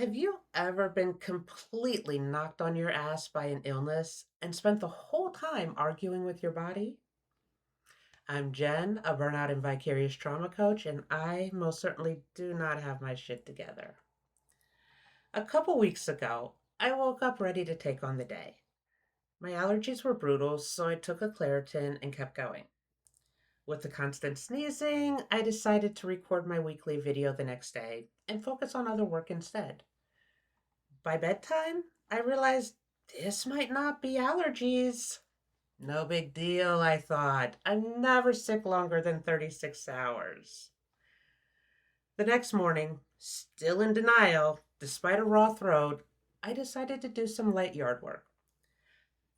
Have you ever been completely knocked on your ass by an illness and spent the whole time arguing with your body? I'm Jen, a burnout and vicarious trauma coach, and I most certainly do not have my shit together. A couple weeks ago, I woke up ready to take on the day. My allergies were brutal, so I took a Claritin and kept going. With the constant sneezing, I decided to record my weekly video the next day and focus on other work instead. By bedtime, I realized this might not be allergies. No big deal, I thought. I'm never sick longer than 36 hours. The next morning, still in denial, despite a raw throat, I decided to do some light yard work.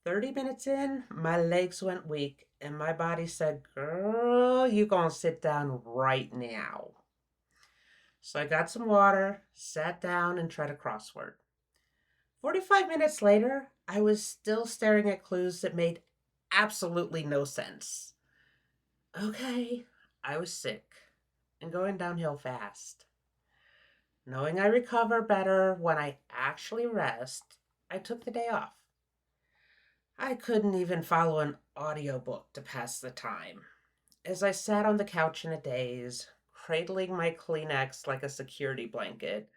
30 minutes in, my legs went weak, and my body said, "Girl, you gonna sit down right now." So I got some water, sat down, and tried a crossword. 45 minutes later, I was still staring at clues that made absolutely no sense. Okay, I was sick and going downhill fast. Knowing I recover better when I actually rest, I took the day off. I couldn't even follow an audiobook to pass the time. As I sat on the couch in a daze, cradling my Kleenex like a security blanket,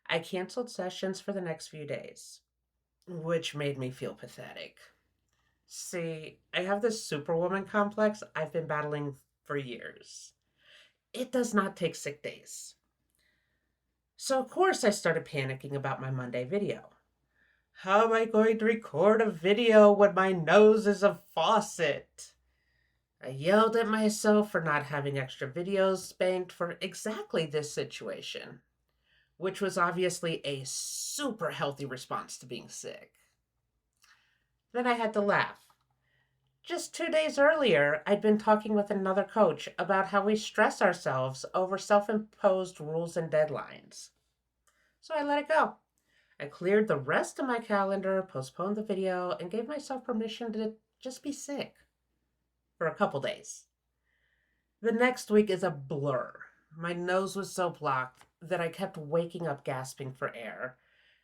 I canceled sessions for the next few days, which made me feel pathetic. See, I have this Superwoman complex I've been battling for years. It does not take sick days. So, of course, I started panicking about my Monday video. How am I going to record a video when my nose is a faucet? I yelled at myself for not having extra videos banked for exactly this situation, which was obviously a super healthy response to being sick. Then I had to laugh. Just 2 days earlier, I'd been talking with another coach about how we stress ourselves over self imposed rules and deadlines. So I let it go. I cleared the rest of my calendar, postponed the video, and gave myself permission to just be sick for a couple days. The next week is a blur. My nose was so blocked that I kept waking up gasping for air.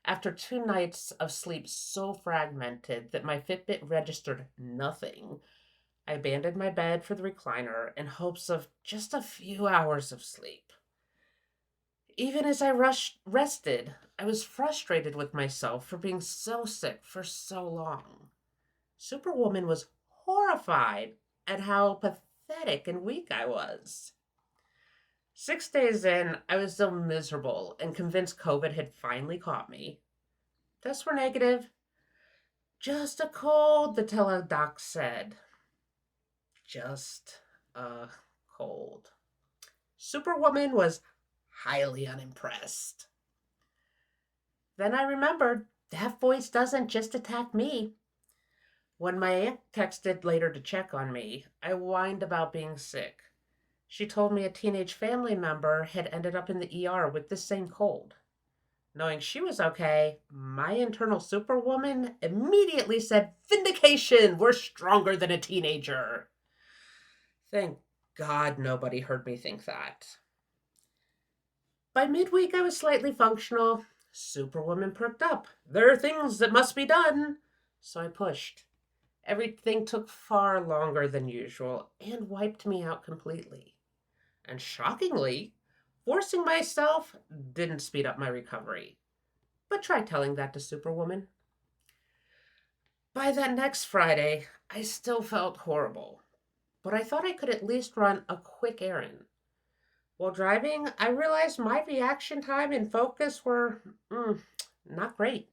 After 2 nights of sleep so fragmented that my Fitbit registered nothing, I abandoned my bed for the recliner in hopes of just a few hours of sleep. Even as I rested, I was frustrated with myself for being so sick for so long. Superwoman was horrified at how pathetic and weak I was. 6 days in, I was still miserable and convinced COVID had finally caught me. Tests were negative. Just a cold, the teledoc said. Just a cold. Superwoman was highly unimpressed. Then I remembered that voice doesn't just attack me. When my aunt texted later to check on me, I whined about being sick. She told me a teenage family member had ended up in the ER with the same cold. Knowing she was okay, my internal superwoman immediately said, "Vindication! We're stronger than a teenager." Thank God nobody heard me think that. By midweek, I was slightly functional. Superwoman perked up. There are things that must be done. So I pushed. Everything took far longer than usual and wiped me out completely. And shockingly, forcing myself didn't speed up my recovery. But try telling that to Superwoman. By that next Friday, I still felt horrible, but I thought I could at least run a quick errand. While driving, I realized my reaction time and focus were not great.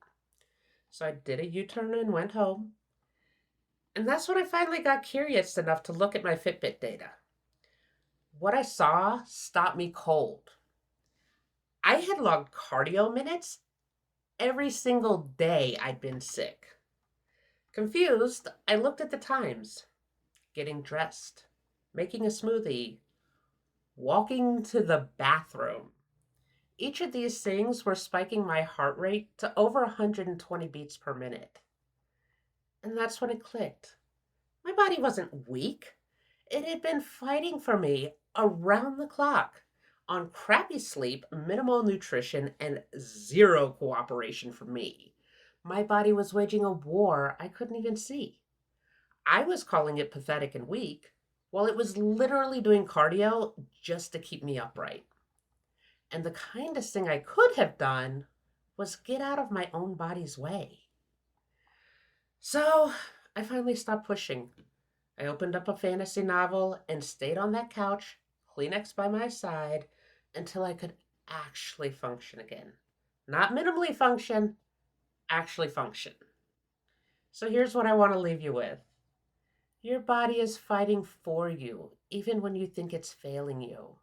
So I did a U turn and went home. And that's when I finally got curious enough to look at my Fitbit data. What I saw stopped me cold. I had logged cardio minutes every single day I'd been sick. Confused, I looked at the times: getting dressed, making a smoothie, walking to the bathroom. Each of these things were spiking my heart rate to over 120 beats per minute. And that's when it clicked. My body wasn't weak. It had been fighting for me around the clock, On crappy sleep, minimal nutrition, and zero cooperation from me. My body was waging a war I couldn't even see. I was calling it pathetic and weak, while it was literally doing cardio just to keep me upright. And the kindest thing I could have done was get out of my own body's way. So I finally stopped pushing. I opened up a fantasy novel and stayed on that couch, Kleenex by my side, until I could actually function again. Not minimally function, actually function. So here's what I want to leave you with. Your body is fighting for you, even when you think it's failing you,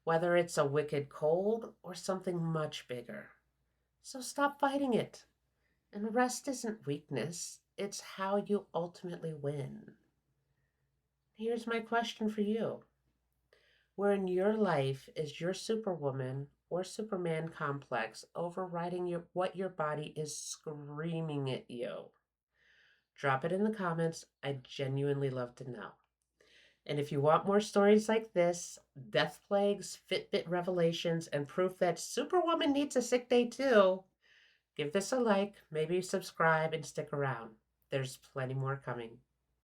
whether it's a wicked cold or something much bigger. So stop fighting it. And rest isn't weakness, it's how you ultimately win. Here's my question for you. Where in your life is your superwoman or superman complex overriding what your body is screaming at you? Drop it in the comments. I genuinely love to know. And if you want more stories like this, death plagues, Fitbit revelations, and proof that Superwoman needs a sick day too, give this a like, maybe subscribe, and stick around. There's plenty more coming.